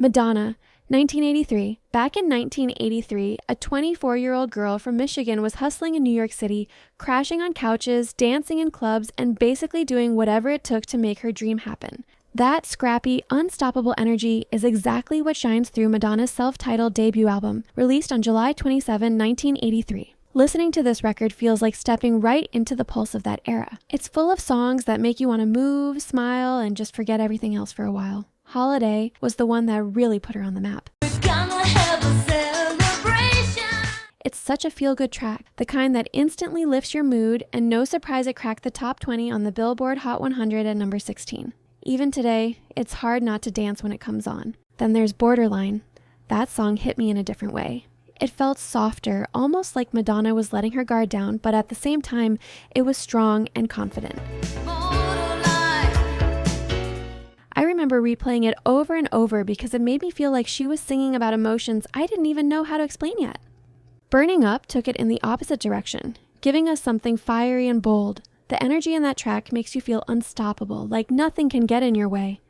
Madonna, 1983. Back in 1983, a 24-year-old girl from Michigan was hustling in New York City, crashing on couches, dancing in clubs, and basically doing whatever it took to make her dream happen. That scrappy, unstoppable energy is exactly what shines through Madonna's self-titled debut album, released on July 27, 1983. Listening to this record feels like stepping right into the pulse of that era. It's full of songs that make you want to move, smile, and just forget everything else for a while. Holiday was the one that really put her on the map. It's such a feel-good track, the kind that instantly lifts your mood, and no surprise it cracked the top 20 on the Billboard Hot 100 at number 16. Even today, it's hard not to dance when it comes on. Then there's Borderline. That song hit me in a different way. It felt softer, almost like Madonna was letting her guard down, but at the same time, it was strong and confident. I remember replaying it over and over because it made me feel like she was singing about emotions I didn't even know how to explain yet. Burning Up took it in the opposite direction, giving us something fiery and bold. The energy in that track makes you feel unstoppable, like nothing can get in your way.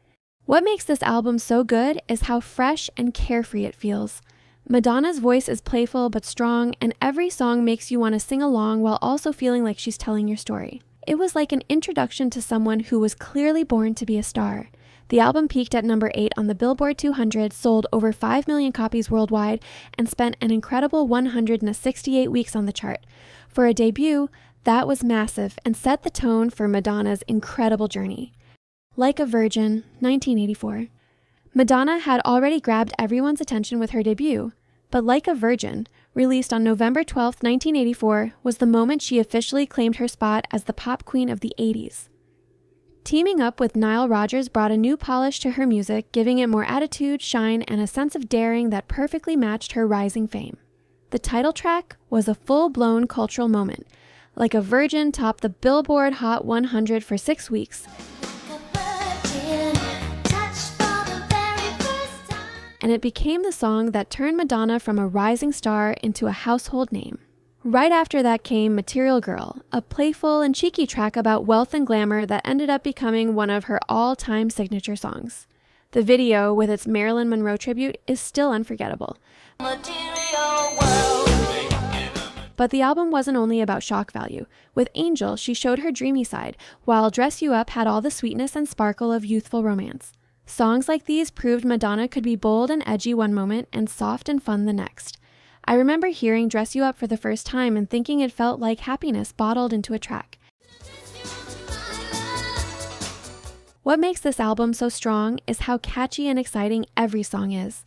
What makes this album so good is how fresh and carefree it feels. Madonna's voice is playful but strong, and every song makes you want to sing along while also feeling like she's telling your story. It was like an introduction to someone who was clearly born to be a star. The album peaked at number 8 on the Billboard 200, sold over 5 million copies worldwide, and spent an incredible 168 weeks on the chart. For a debut, that was massive and set the tone for Madonna's incredible journey. Like a Virgin, 1984. Madonna had already grabbed everyone's attention with her debut, but Like a Virgin, released on November 12, 1984, was the moment she officially claimed her spot as the pop queen of the 80s. Teaming up with Nile Rodgers brought a new polish to her music, giving it more attitude, shine, and a sense of daring that perfectly matched her rising fame. The title track was a full-blown cultural moment. Like a Virgin topped the Billboard Hot 100 for 6 weeks. And it became the song that turned Madonna from a rising star into a household name. Right after that came Material Girl, a playful and cheeky track about wealth and glamour that ended up becoming one of her all-time signature songs. The video, with its Marilyn Monroe tribute, is still unforgettable. But the album wasn't only about shock value. With Angel, she showed her dreamy side, while Dress You Up had all the sweetness and sparkle of youthful romance. Songs like these proved Madonna could be bold and edgy one moment and soft and fun the next. I remember hearing Dress You Up for the first time and thinking it felt like happiness bottled into a track. What makes this album so strong is how catchy and exciting every song is.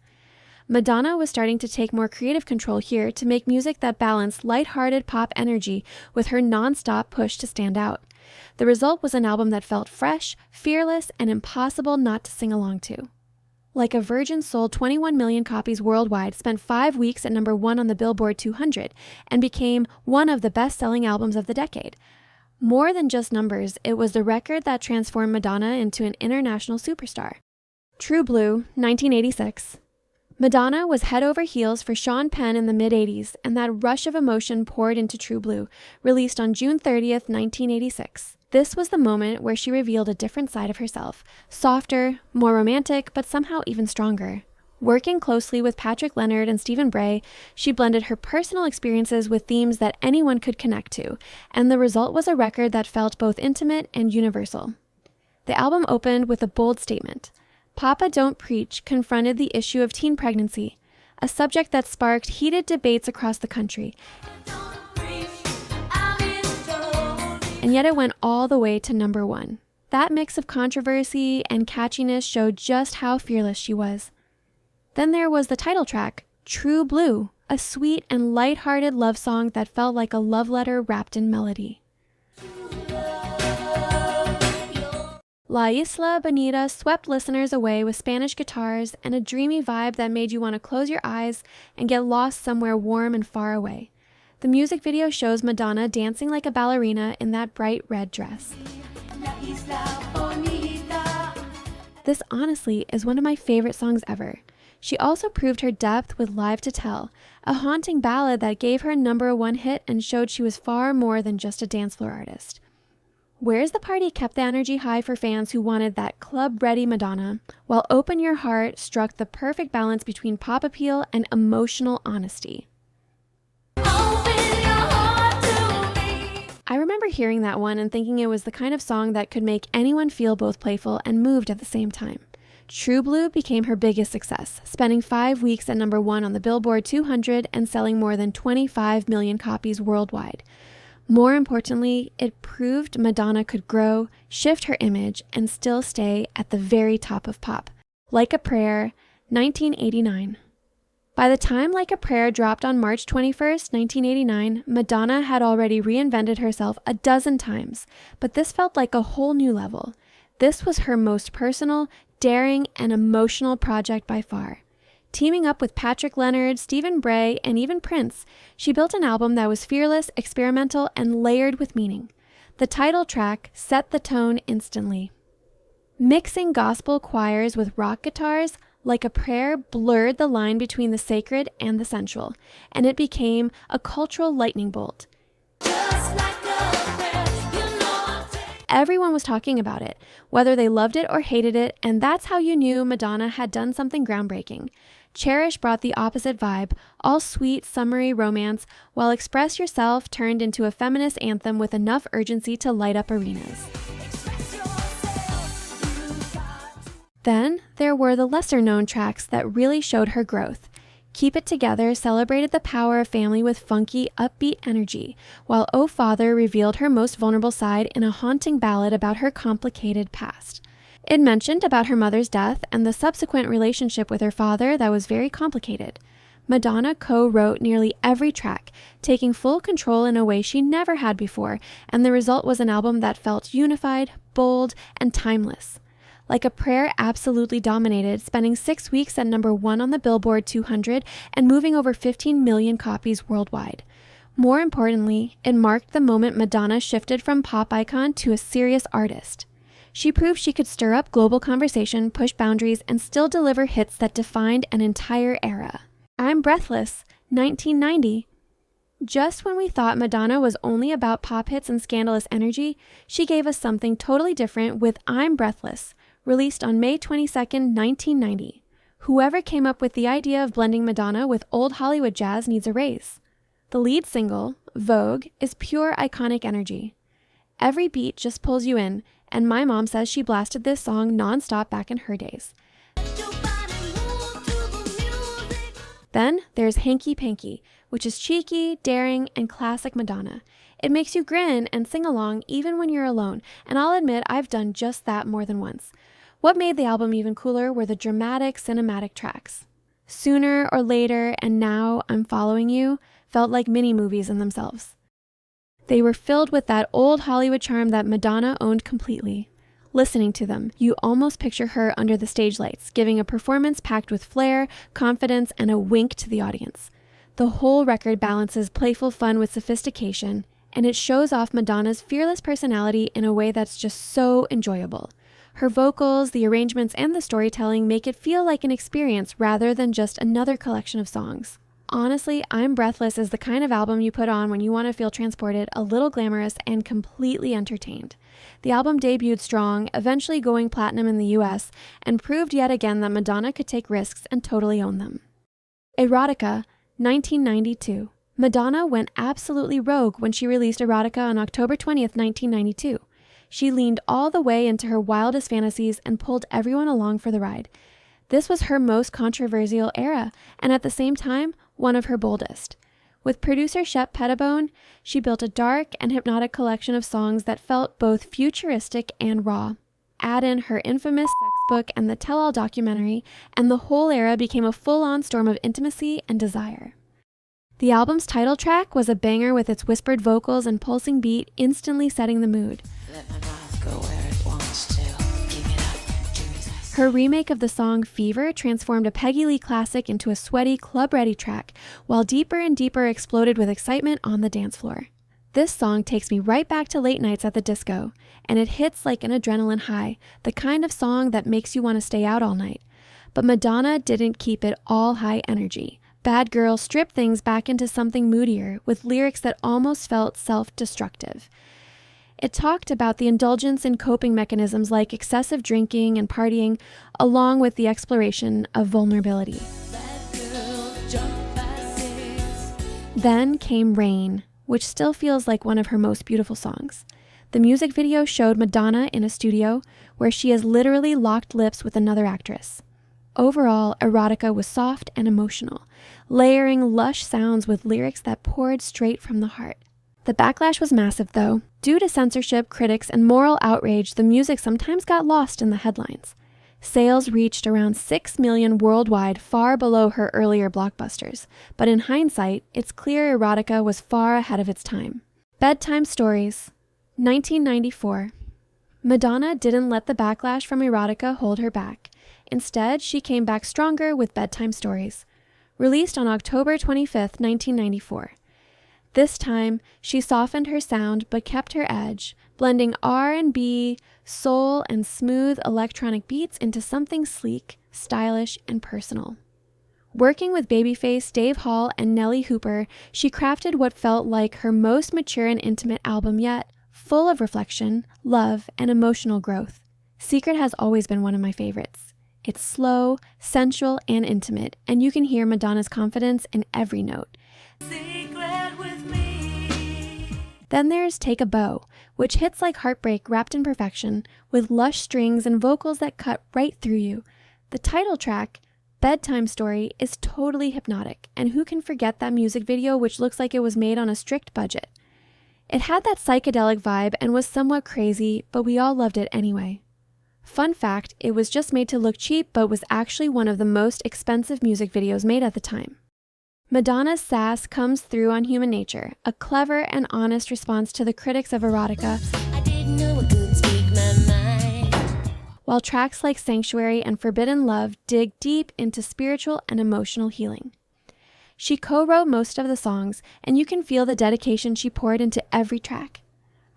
Madonna was starting to take more creative control here to make music that balanced lighthearted pop energy with her non-stop push to stand out. The result was an album that felt fresh, fearless, and impossible not to sing along to. Like a Virgin sold 21 million copies worldwide, spent 5 weeks at number 1 on the Billboard 200, and became one of the best-selling albums of the decade. More than just numbers, it was the record that transformed Madonna into an international superstar. True Blue, 1986. Madonna was head over heels for Sean Penn in the mid-80s, and that rush of emotion poured into True Blue, released on June 30th, 1986. This was the moment where she revealed a different side of herself, softer, more romantic, but somehow even stronger. Working closely with Patrick Leonard and Stephen Bray, she blended her personal experiences with themes that anyone could connect to, and the result was a record that felt both intimate and universal. The album opened with a bold statement. Papa Don't Preach confronted the issue of teen pregnancy, a subject that sparked heated debates across the country. And yet it went all the way to number 1. That mix of controversy and catchiness showed just how fearless she was. Then there was the title track, True Blue, a sweet and light-hearted love song that felt like a love letter wrapped in melody. La Isla Bonita swept listeners away with Spanish guitars and a dreamy vibe that made you want to close your eyes and get lost somewhere warm and far away. The music video shows Madonna dancing like a ballerina in that bright red dress. This honestly is one of my favorite songs ever. She also proved her depth with Live to Tell, a haunting ballad that gave her a number 1 hit and showed she was far more than just a dance floor artist. Where's the Party kept the energy high for fans who wanted that club-ready Madonna, while Open Your Heart struck the perfect balance between pop appeal and emotional honesty. I remember hearing that one and thinking it was the kind of song that could make anyone feel both playful and moved at the same time. True Blue became her biggest success, spending 5 weeks at number 1 on the Billboard 200 and selling more than 25 million copies worldwide. More importantly, it proved Madonna could grow, shift her image, and still stay at the very top of pop. Like a Prayer, 1989. By the time Like a Prayer dropped on March 21st, 1989, Madonna had already reinvented herself a dozen times, but this felt like a whole new level. This was her most personal, daring, and emotional project by far. Teaming up with Patrick Leonard, Stephen Bray, and even Prince, she built an album that was fearless, experimental, and layered with meaning. The title track set the tone instantly. Mixing gospel choirs with rock guitars, Like a Prayer blurred the line between the sacred and the sensual, and it became a cultural lightning bolt. Everyone was talking about it, whether they loved it or hated it, and that's how you knew Madonna had done something groundbreaking. Cherish brought the opposite vibe, all sweet, summery romance, while Express Yourself turned into a feminist anthem with enough urgency to light up arenas. Then there were the lesser-known tracks that really showed her growth. Keep It Together celebrated the power of family with funky, upbeat energy, while Oh Father revealed her most vulnerable side in a haunting ballad about her complicated past. It mentioned about her mother's death and the subsequent relationship with her father that was very complicated. Madonna co-wrote nearly every track, taking full control in a way she never had before, and the result was an album that felt unified, bold, and timeless. Like a Prayer absolutely dominated, spending 6 weeks at number 1 on the Billboard 200 and moving over 15 million copies worldwide. More importantly, it marked the moment Madonna shifted from pop icon to a serious artist. She proved she could stir up global conversation, push boundaries, and still deliver hits that defined an entire era. I'm Breathless, 1990. Just when we thought Madonna was only about pop hits and scandalous energy, she gave us something totally different with I'm Breathless, released on May 22, 1990. Whoever came up with the idea of blending Madonna with old Hollywood jazz needs a raise. The lead single, Vogue, is pure iconic energy. Every beat just pulls you in, and my mom says she blasted this song nonstop back in her days. Then there's Hanky Panky, which is cheeky, daring, and classic Madonna. It makes you grin and sing along even when you're alone, and I'll admit I've done just that more than once. What made the album even cooler were the dramatic, cinematic tracks. Sooner or Later and Now I'm Following You felt like mini-movies in themselves. They were filled with that old Hollywood charm that Madonna owned completely. Listening to them, you almost picture her under the stage lights, giving a performance packed with flair, confidence, and a wink to the audience. The whole record balances playful fun with sophistication, and it shows off Madonna's fearless personality in a way that's just so enjoyable. Her vocals, the arrangements, and the storytelling make it feel like an experience rather than just another collection of songs. Honestly, I'm Breathless is the kind of album you put on when you want to feel transported, a little glamorous, and completely entertained. The album debuted strong, eventually going platinum in the US, and proved yet again that Madonna could take risks and totally own them. Erotica, 1992. Madonna went absolutely rogue when she released Erotica on October 20th, 1992. She leaned all the way into her wildest fantasies and pulled everyone along for the ride. This was her most controversial era, and at the same time, one of her boldest. With producer Shep Pettibone, she built a dark and hypnotic collection of songs that felt both futuristic and raw. Add in her infamous sex book and the Tell All documentary, and the whole era became a full-on storm of intimacy and desire. The album's title track was a banger with its whispered vocals and pulsing beat instantly setting the mood. Let my mouth go where it wants to. Give it up. Give me that. Her remake of the song Fever transformed a Peggy Lee classic into a sweaty, club-ready track, while Deeper and Deeper exploded with excitement on the dance floor. This song takes me right back to late nights at the disco, and it hits like an adrenaline high, the kind of song that makes you want to stay out all night. But Madonna didn't keep it all high energy. Bad Girl stripped things back into something moodier, with lyrics that almost felt self-destructive. It talked about the indulgence in coping mechanisms like excessive drinking and partying, along with the exploration of vulnerability. Then came Rain, which still feels like one of her most beautiful songs. The music video showed Madonna in a studio where she has literally locked lips with another actress. Overall, Erotica was soft and emotional, layering lush sounds with lyrics that poured straight from the heart. The backlash was massive, though. Due to censorship, critics, and moral outrage, the music sometimes got lost in the headlines. Sales reached around 6 million worldwide, far below her earlier blockbusters. But in hindsight, it's clear Erotica was far ahead of its time. Bedtime Stories, 1994. Madonna didn't let the backlash from Erotica hold her back. Instead, she came back stronger with Bedtime Stories, released on October 25, 1994. This time, she softened her sound but kept her edge, blending R&B, soul, and smooth electronic beats into something sleek, stylish, and personal. Working with Babyface, Dave Hall, and Nelly Hooper, she crafted what felt like her most mature and intimate album yet, full of reflection, love, and emotional growth. Secret has always been one of my favorites. It's slow, sensual, and intimate, and you can hear Madonna's confidence in every note. Then there's Take a Bow, which hits like heartbreak wrapped in perfection, with lush strings and vocals that cut right through you. The title track, Bedtime Story, is totally hypnotic, and who can forget that music video which looks like it was made on a strict budget. It had that psychedelic vibe and was somewhat crazy, but we all loved it anyway. Fun fact, it was just made to look cheap, but was actually one of the most expensive music videos made at the time. Madonna's sass comes through on Human Nature, a clever and honest response to the critics of Erotica, while tracks like Sanctuary and Forbidden Love dig deep into spiritual and emotional healing. She co-wrote most of the songs, and you can feel the dedication she poured into every track.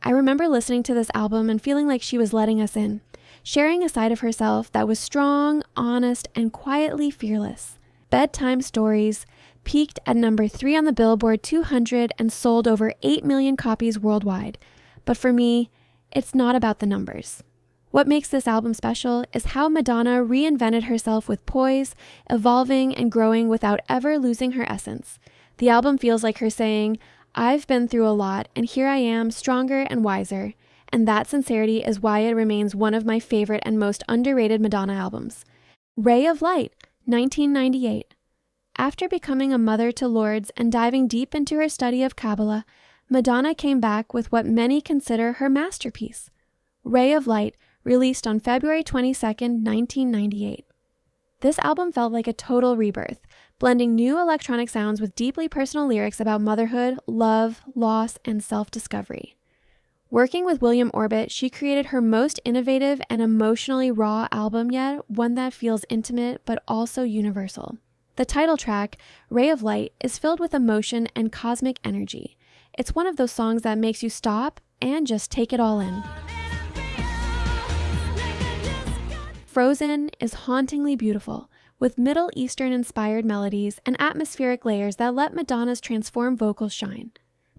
I remember listening to this album and feeling like she was letting us in, sharing a side of herself that was strong, honest, and quietly fearless. Bedtime Stories peaked at number 3 on the Billboard 200 and sold over 8 million copies worldwide. But for me, it's not about the numbers. What makes this album special is how Madonna reinvented herself with poise, evolving and growing without ever losing her essence. The album feels like her saying, "I've been through a lot, and here I am, stronger and wiser." And that sincerity is why it remains one of my favorite and most underrated Madonna albums. Ray of Light, 1998. After becoming a mother to Lourdes and diving deep into her study of Kabbalah, Madonna came back with what many consider her masterpiece, Ray of Light, released on February 22, 1998. This album felt like a total rebirth, blending new electronic sounds with deeply personal lyrics about motherhood, love, loss, and self-discovery. Working with William Orbit, she created her most innovative and emotionally raw album yet, one that feels intimate but also universal. The title track, Ray of Light, is filled with emotion and cosmic energy. It's one of those songs that makes you stop and just take it all in. Frozen is hauntingly beautiful, with Middle Eastern-inspired melodies and atmospheric layers that let Madonna's transformed vocals shine.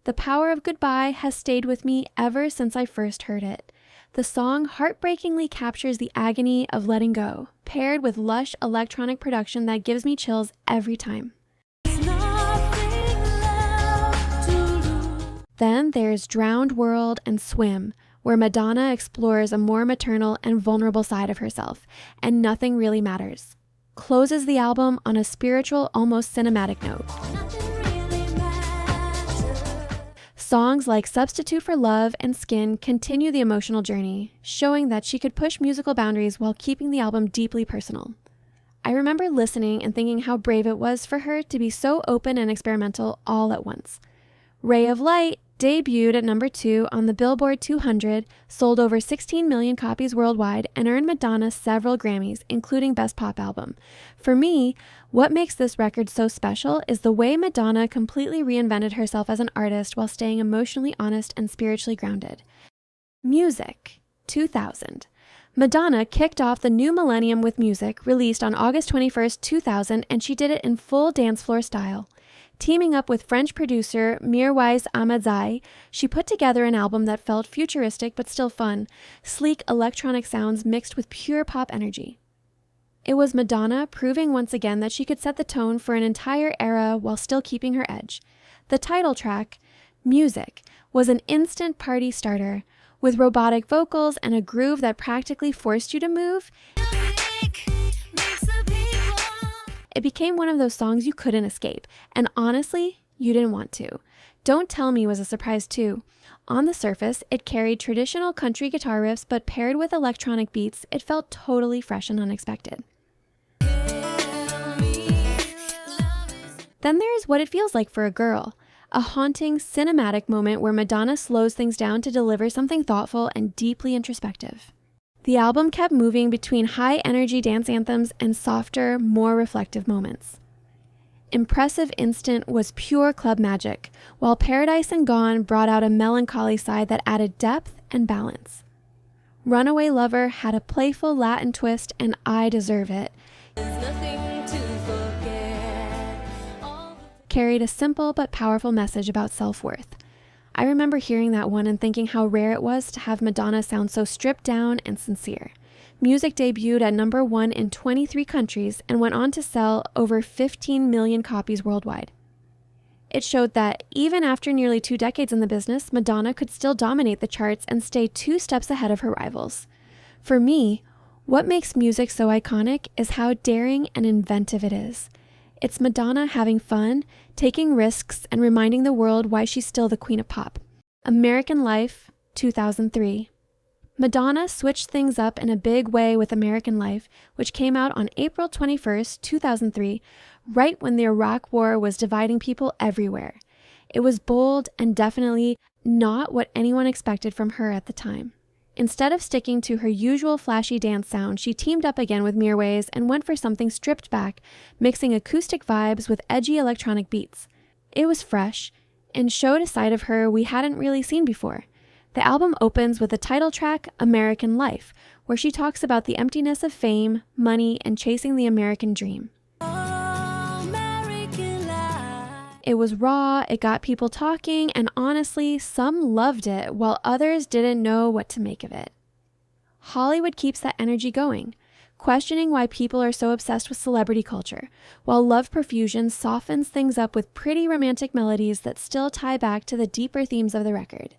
The Power of Goodbye has stayed with me ever since I first heard it. The song heartbreakingly captures the agony of letting go, paired with lush electronic production that gives me chills every time. Then there's Drowned World and Swim, where Madonna explores a more maternal and vulnerable side of herself, and Nothing Really Matters closes the album on a spiritual, almost cinematic note. Songs like Substitute for Love and Skin continue the emotional journey, showing that she could push musical boundaries while keeping the album deeply personal. I remember listening and thinking how brave it was for her to be so open and experimental all at once. Ray of Light debuted at number 2 on the Billboard 200, sold over 16 million copies worldwide, and earned Madonna several Grammys, including Best Pop Album. For me, what makes this record so special is the way Madonna completely reinvented herself as an artist while staying emotionally honest and spiritually grounded. Music, 2000. Madonna kicked off the new millennium with Music, released on August 21, 2000, and she did it in full dance floor style. Teaming up with French producer Mirwais Ahmadzai, she put together an album that felt futuristic but still fun, sleek electronic sounds mixed with pure pop energy. It was Madonna proving once again that she could set the tone for an entire era while still keeping her edge. The title track, Music, was an instant party starter, with robotic vocals and a groove that practically forced you to move. It became one of those songs you couldn't escape, and honestly, you didn't want to. Don't Tell Me was a surprise too. On the surface, it carried traditional country guitar riffs, but paired with electronic beats, it felt totally fresh and unexpected. Then there's What It Feels Like for a Girl, a haunting, cinematic moment where Madonna slows things down to deliver something thoughtful and deeply introspective. The album kept moving between high-energy dance anthems and softer, more reflective moments. Impressive Instant was pure club magic, while Paradise and Gone brought out a melancholy side that added depth and balance. Runaway Lover had a playful Latin twist, and I Deserve It carried a simple but powerful message about self-worth. I remember hearing that one and thinking how rare it was to have Madonna sound so stripped down and sincere. Music debuted at number 1 in 23 countries and went on to sell over 15 million copies worldwide. It showed that even after nearly 2 decades in the business, Madonna could still dominate the charts and stay 2 steps ahead of her rivals. For me, what makes music so iconic is how daring and inventive it is. It's Madonna having fun, taking risks, and reminding the world why she's still the queen of pop. American Life, 2003. Madonna switched things up in a big way with American Life, which came out on April 21st, 2003, right when the Iraq War was dividing people everywhere. It was bold and definitely not what anyone expected from her at the time. Instead of sticking to her usual flashy dance sound, she teamed up again with Mirwais and went for something stripped back, mixing acoustic vibes with edgy electronic beats. It was fresh and showed a side of her we hadn't really seen before. The album opens with the title track, American Life, where she talks about the emptiness of fame, money, and chasing the American dream. It was raw, it got people talking, and honestly, some loved it while others didn't know what to make of it. Hollywood keeps that energy going, questioning why people are so obsessed with celebrity culture, while Love Profusion softens things up with pretty romantic melodies that still tie back to the deeper themes of the record.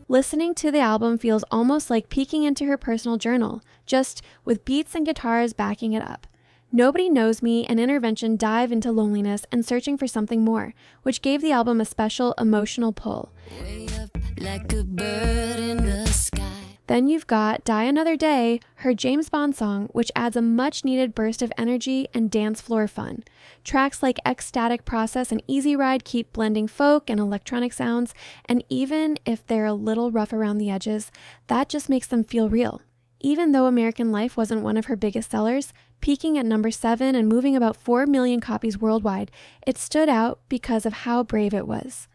Listening to the album feels almost like peeking into her personal journal, just with beats and guitars backing it up. Nobody Knows Me and Intervention dive into loneliness and searching for something more, which gave the album a special emotional pull. Way up like a bird in the sky. Then you've got Die Another Day, her James Bond song, which adds a much-needed burst of energy and dance floor fun. Tracks like Ecstatic Process and Easy Ride keep blending folk and electronic sounds, and even if they're a little rough around the edges, that just makes them feel real. Even though American Life wasn't one of her biggest sellers, peaking at number 7 and moving about 4 million copies worldwide, it stood out because of how brave it was.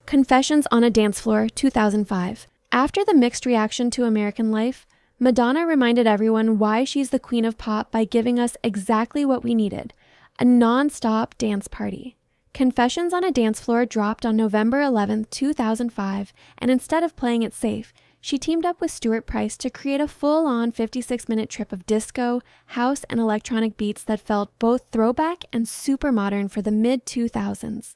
Confessions on a Dance Floor, 2005. After the mixed reaction to American Life, Madonna reminded everyone why she's the queen of pop by giving us exactly what we needed, a non-stop dance party. Confessions on a Dance Floor dropped on November 11, 2005, and instead of playing it safe, she teamed up with Stuart Price to create a full-on 56-minute trip of disco, house, and electronic beats that felt both throwback and super modern for the mid-2000s.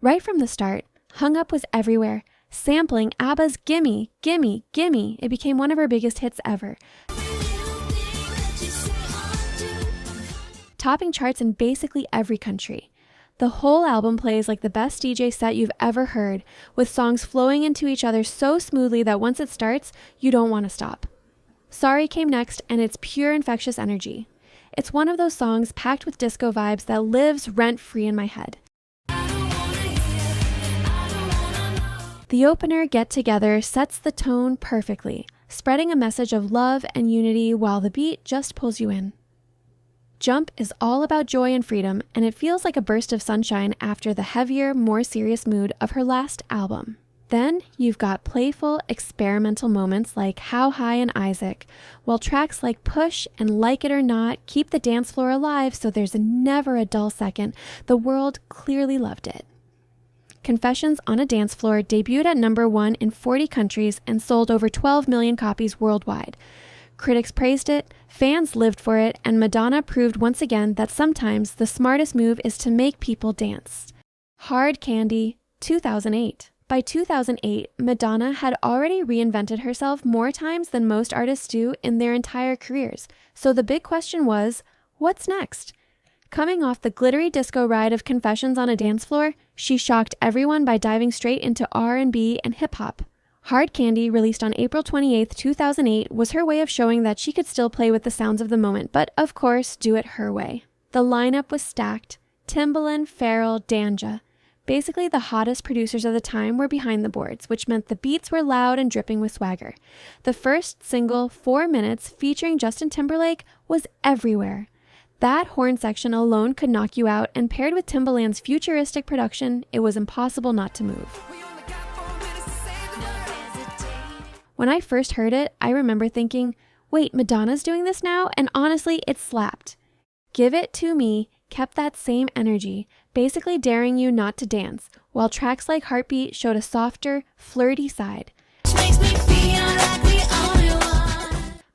Right from the start, Hung Up was everywhere, sampling ABBA's Gimme, Gimme, Gimme. It became one of her biggest hits ever, topping charts in basically every country. The whole album plays like the best DJ set you've ever heard, with songs flowing into each other so smoothly that once it starts, you don't want to stop. Sorry came next, and it's pure infectious energy. It's one of those songs packed with disco vibes that lives rent-free in my head. The opener, Get Together, sets the tone perfectly, spreading a message of love and unity while the beat just pulls you in. Jump is all about joy and freedom, and it feels like a burst of sunshine after the heavier, more serious mood of her last album. Then you've got playful, experimental moments like How High and Isaac, while tracks like Push and Like It or Not keep the dance floor alive so there's never a dull second. The world clearly loved it. Confessions on a Dance Floor debuted at number 1 in 40 countries and sold over 12 million copies worldwide. Critics praised it, fans lived for it, and Madonna proved once again that sometimes the smartest move is to make people dance. Hard Candy, 2008. By 2008, Madonna had already reinvented herself more times than most artists do in their entire careers. So the big question was, what's next? Coming off the glittery disco ride of Confessions on a Dance Floor, she shocked everyone by diving straight into R&B and hip-hop. Hard Candy, released on April 28, 2008, was her way of showing that she could still play with the sounds of the moment, but of course, do it her way. The lineup was stacked. Timbaland, Pharrell, Danja. Basically, the hottest producers of the time were behind the boards, which meant the beats were loud and dripping with swagger. The first single, 4 Minutes, featuring Justin Timberlake, was everywhere. That horn section alone could knock you out, and paired with Timbaland's futuristic production, it was impossible not to move. When I first heard it, I remember thinking, wait, Madonna's doing this now? And honestly, it slapped. Give It To Me kept that same energy, basically daring you not to dance, while tracks like Heartbeat showed a softer, flirty side.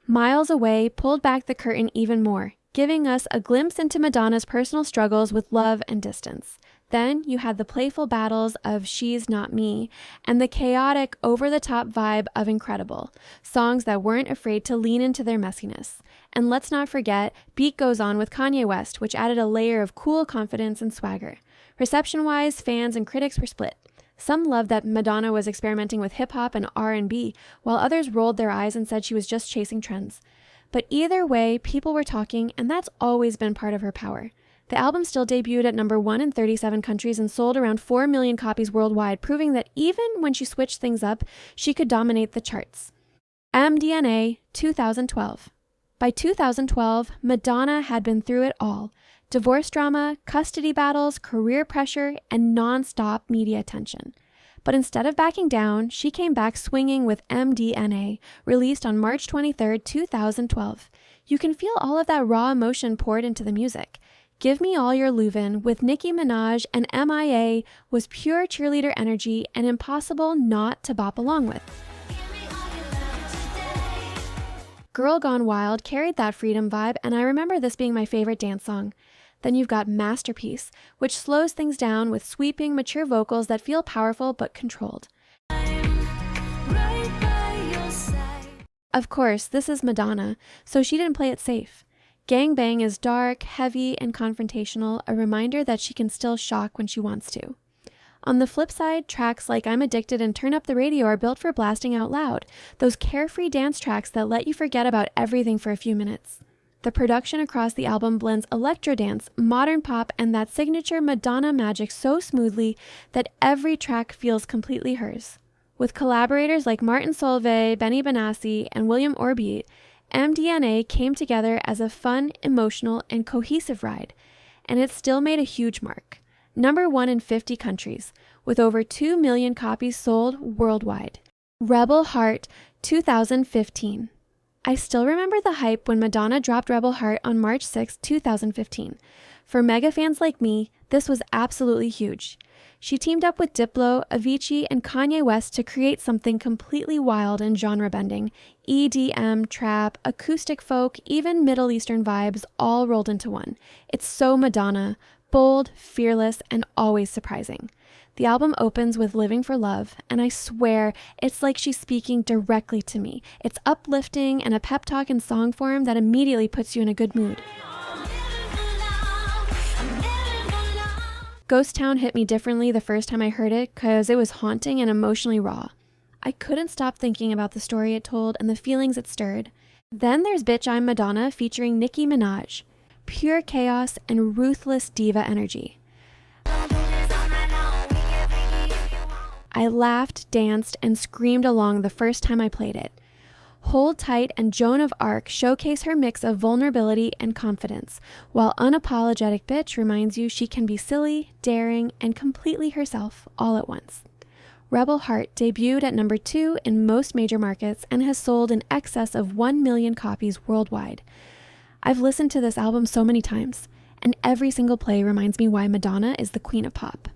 Miles Away pulled back the curtain even more, giving us a glimpse into Madonna's personal struggles with love and distance. Then you had the playful battles of She's Not Me and the chaotic, over-the-top vibe of Incredible, songs that weren't afraid to lean into their messiness. And let's not forget Beat Goes On with Kanye West, which added a layer of cool confidence and swagger. Reception-wise, fans and critics were split. Some loved that Madonna was experimenting with hip-hop and R&B, while others rolled their eyes and said she was just chasing trends. But either way, people were talking, and that's always been part of her power. The album still debuted at number 1 in 37 countries and sold around 4 million copies worldwide, proving that even when she switched things up, she could dominate the charts. MDNA, 2012. By 2012, Madonna had been through it all. Divorce drama, custody battles, career pressure, and non-stop media attention. But instead of backing down, she came back swinging with MDNA, released on March 23, 2012. You can feel all of that raw emotion poured into the music. Give Me All Your Louvin' with Nicki Minaj and MIA was pure cheerleader energy and impossible not to bop along with. Girl Gone Wild carried that freedom vibe, and I remember this being my favorite dance song. Then you've got Masterpiece, which slows things down with sweeping, mature vocals that feel powerful but controlled. Of course, this is Madonna, so she didn't play it safe. Gang Bang is dark, heavy, and confrontational, a reminder that she can still shock when she wants to. On the flip side, tracks like I'm Addicted and Turn Up the Radio are built for blasting out loud, those carefree dance tracks that let you forget about everything for a few minutes. The production across the album blends electro dance, modern pop, and that signature Madonna magic so smoothly that every track feels completely hers. With collaborators like Martin Solveig, Benny Benassi, and William Orbit, MDNA came together as a fun, emotional, and cohesive ride, and it still made a huge mark. Number 1 in 50 countries, with over 2 million copies sold worldwide. Rebel Heart, 2015. I still remember the hype when Madonna dropped Rebel Heart on March 6, 2015. For mega fans like me, this was absolutely huge. She teamed up with Diplo, Avicii, and Kanye West to create something completely wild and genre-bending. EDM, trap, acoustic folk, even Middle Eastern vibes all rolled into one. It's so Madonna, bold, fearless, and always surprising. The album opens with Living for Love, and I swear it's like she's speaking directly to me. It's uplifting and a pep talk in song form that immediately puts you in a good mood. Ghost Town hit me differently the first time I heard it because it was haunting and emotionally raw. I couldn't stop thinking about the story it told and the feelings it stirred. Then there's Bitch I'm Madonna featuring Nicki Minaj. Pure chaos and ruthless diva energy. I laughed, danced, and screamed along the first time I played it. Hold Tight and Joan of Arc showcase her mix of vulnerability and confidence, while Unapologetic Bitch reminds you she can be silly, daring, and completely herself all at once. Rebel Heart debuted at number 2 in most major markets and has sold in excess of 1 million copies worldwide. I've listened to this album so many times, and every single play reminds me why Madonna is the queen of pop.